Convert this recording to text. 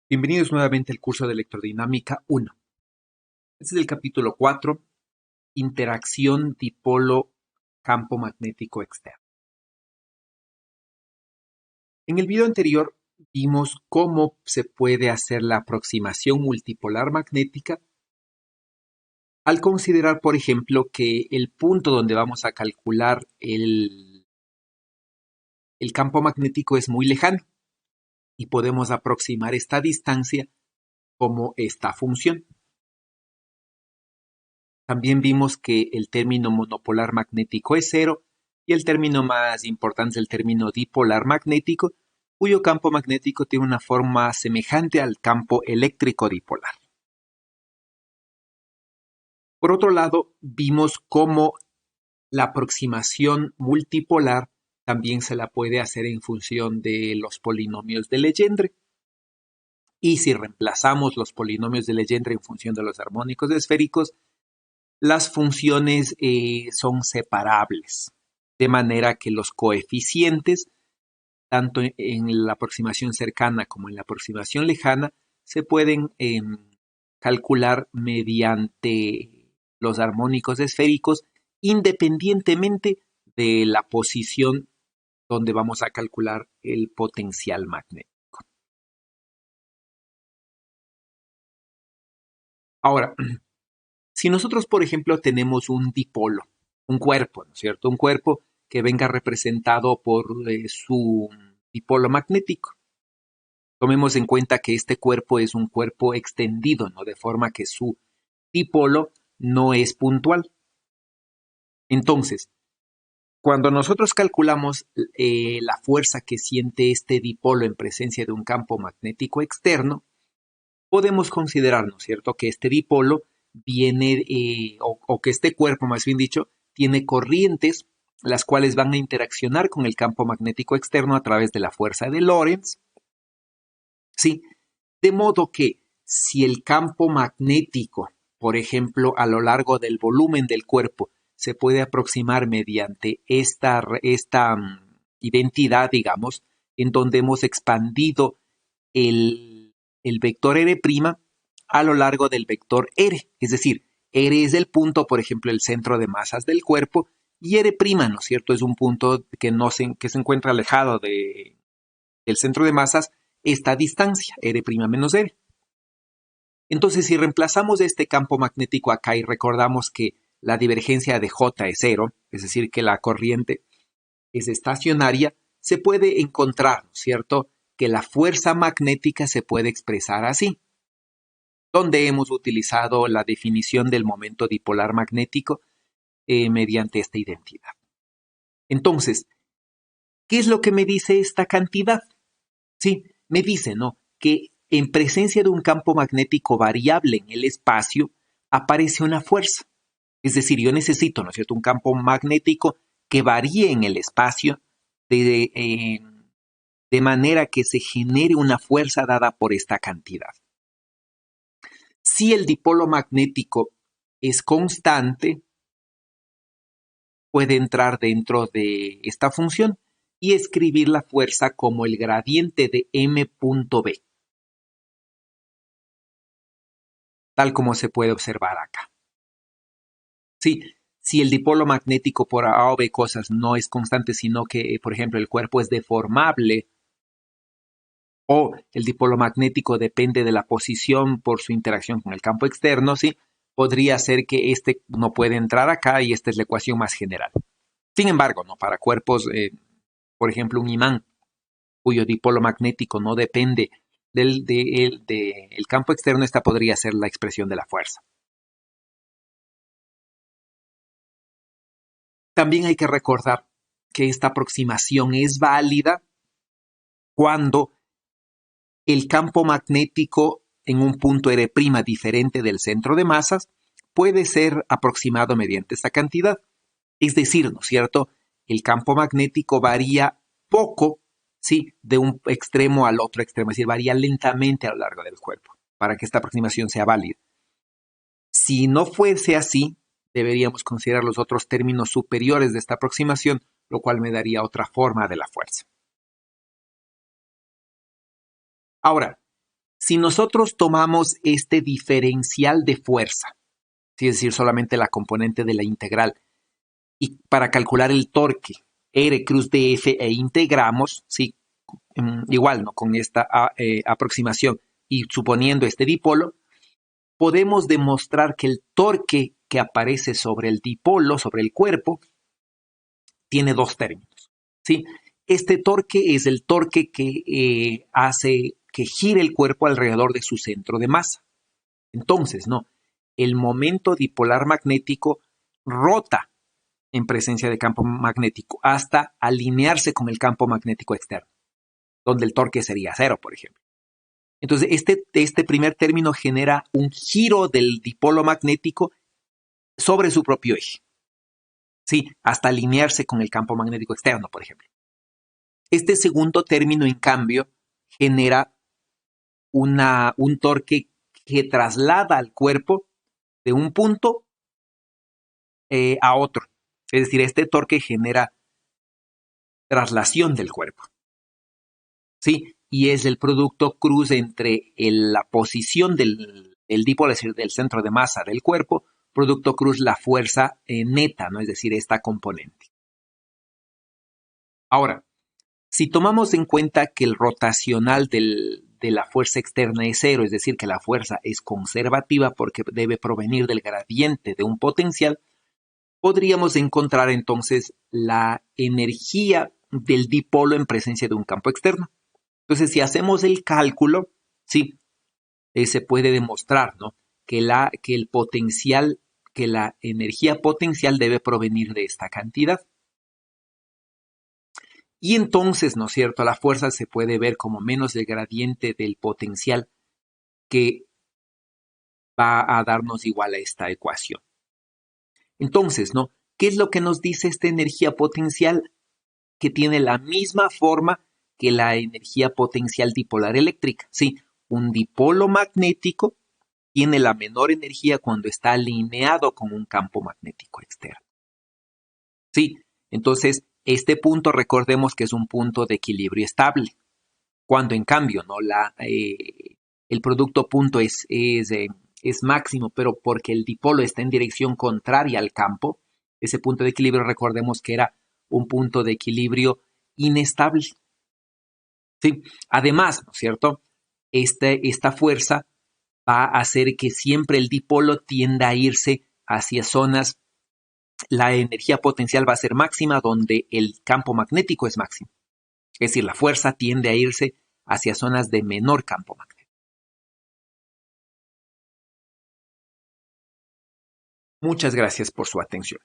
Bienvenidos nuevamente al curso de Electrodinámica 1. Este es el capítulo 4, interacción dipolo-campo magnético externo. En el video anterior vimos cómo se puede hacer la aproximación multipolar magnética al considerar, por ejemplo, que el punto donde vamos a calcular el campo magnético es muy lejano y podemos aproximar esta distancia como esta función. También vimos que el término monopolar magnético es cero y el término más importante es el término dipolar magnético, cuyo campo magnético tiene una forma semejante al campo eléctrico dipolar. Por otro lado, vimos cómo la aproximación multipolar también se la puede hacer en función de los polinomios de Legendre. Y si reemplazamos los polinomios de Legendre en función de los armónicos esféricos, las funciones son separables, de manera que los coeficientes, tanto en la aproximación cercana como en la aproximación lejana, se pueden calcular mediante los armónicos esféricos, independientemente de la posición donde vamos a calcular el potencial magnético. Ahora, si nosotros, por ejemplo, tenemos un dipolo, un cuerpo, ¿no es cierto? Un cuerpo que venga representado por su dipolo magnético. Tomemos en cuenta que este cuerpo es un cuerpo extendido, ¿no? De forma que su dipolo no es puntual. Entonces, cuando nosotros calculamos la fuerza que siente este dipolo en presencia de un campo magnético externo, podemos considerar, ¿no es cierto?, que este dipolo viene, o que este cuerpo, más bien dicho, tiene corrientes, las cuales van a interaccionar con el campo magnético externo a través de la fuerza de Lorentz, ¿sí? De modo que si el campo magnético, por ejemplo, a lo largo del volumen del cuerpo, se puede aproximar mediante esta identidad, digamos, en donde hemos expandido el vector R' a lo largo del vector R. Es decir, R es el punto, por ejemplo, el centro de masas del cuerpo, y R', ¿no es cierto?, es un punto que se encuentra alejado del centro de masas esta distancia, R' menos R. Entonces, si reemplazamos este campo magnético acá y recordamos que la divergencia de J es cero, es decir, que la corriente es estacionaria, se puede encontrar, ¿no es cierto?, que la fuerza magnética se puede expresar así, donde hemos utilizado la definición del momento dipolar magnético mediante esta identidad. Entonces, ¿qué es lo que me dice esta cantidad? Sí, me dice, ¿no?, que en presencia de un campo magnético variable en el espacio aparece una fuerza. Es decir, yo necesito, ¿no es cierto?, un campo magnético que varíe en el espacio de manera que se genere una fuerza dada por esta cantidad. Si el dipolo magnético es constante, puede entrar dentro de esta función y escribir la fuerza como el gradiente de m.b, tal como se puede observar acá. Sí, si el dipolo magnético por A o B cosas no es constante, sino que, por ejemplo, el cuerpo es deformable, o el dipolo magnético depende de la posición por su interacción con el campo externo, ¿sí?, podría ser que este no puede entrar acá y esta es la ecuación más general. Sin embargo, ¿no?, para cuerpos, por ejemplo, un imán, cuyo dipolo magnético no depende del campo externo, esta podría ser la expresión de la fuerza. También hay que recordar que esta aproximación es válida cuando el campo magnético en un punto R' diferente del centro de masas puede ser aproximado mediante esta cantidad. Es decir, ¿no es cierto?, el campo magnético varía poco, ¿sí?, de un extremo al otro extremo, es decir, varía lentamente a lo largo del cuerpo, para que esta aproximación sea válida. Si no fuese así, deberíamos considerar los otros términos superiores de esta aproximación, lo cual me daría otra forma de la fuerza. Ahora, Si nosotros tomamos este diferencial de fuerza, es decir, solamente la componente de la integral, y para calcular el torque R cruz dF e integramos, ¿sí? Igual, ¿no? Con esta aproximación y suponiendo este dipolo, podemos demostrar que el torque que aparece sobre el dipolo, sobre el cuerpo, tiene dos términos, ¿sí? Este torque es el torque que hace que gire el cuerpo alrededor de su centro de masa. Entonces, ¿no? El momento dipolar magnético rota en presencia de campo magnético hasta alinearse con el campo magnético externo, donde el torque sería cero, por ejemplo. Entonces, este primer término genera un giro del dipolo magnético sobre su propio eje. Sí, hasta alinearse con el campo magnético externo, por ejemplo. Este segundo término, en cambio, genera un torque que traslada al cuerpo de un punto a otro. Es decir, este torque genera traslación del cuerpo. ¿Sí? Y es el producto cruz entre la posición del dipolo, es decir, del centro de masa del cuerpo, producto cruz la fuerza neta, ¿no? Es decir, esta componente. Ahora, si tomamos en cuenta que el rotacional de la fuerza externa es cero, es decir, que la fuerza es conservativa porque debe provenir del gradiente de un potencial, podríamos encontrar entonces la energía del dipolo en presencia de un campo externo. Entonces, si hacemos el cálculo, sí, se puede demostrar, ¿no? que el potencial, que la energía potencial debe provenir de esta cantidad. Y entonces, ¿no es cierto?, la fuerza se puede ver como menos el gradiente del potencial que va a darnos igual a esta ecuación. Entonces, ¿no? ¿Qué es lo que nos dice esta energía potencial? Que tiene la misma forma que la energía potencial dipolar eléctrica. Sí, un dipolo magnético tiene la menor energía cuando está alineado con un campo magnético externo. Sí, entonces este punto recordemos que es un punto de equilibrio estable. Cuando en cambio, ¿no? El producto punto es máximo, pero porque el dipolo está en dirección contraria al campo, ese punto de equilibrio recordemos que era un punto de equilibrio inestable. ¿Sí? Además, ¿no es cierto? Esta fuerza va a hacer que siempre el dipolo tienda a irse hacia zonas, la energía potencial va a ser máxima donde el campo magnético es máximo. Es decir, la fuerza tiende a irse hacia zonas de menor campo magnético. Muchas gracias por su atención.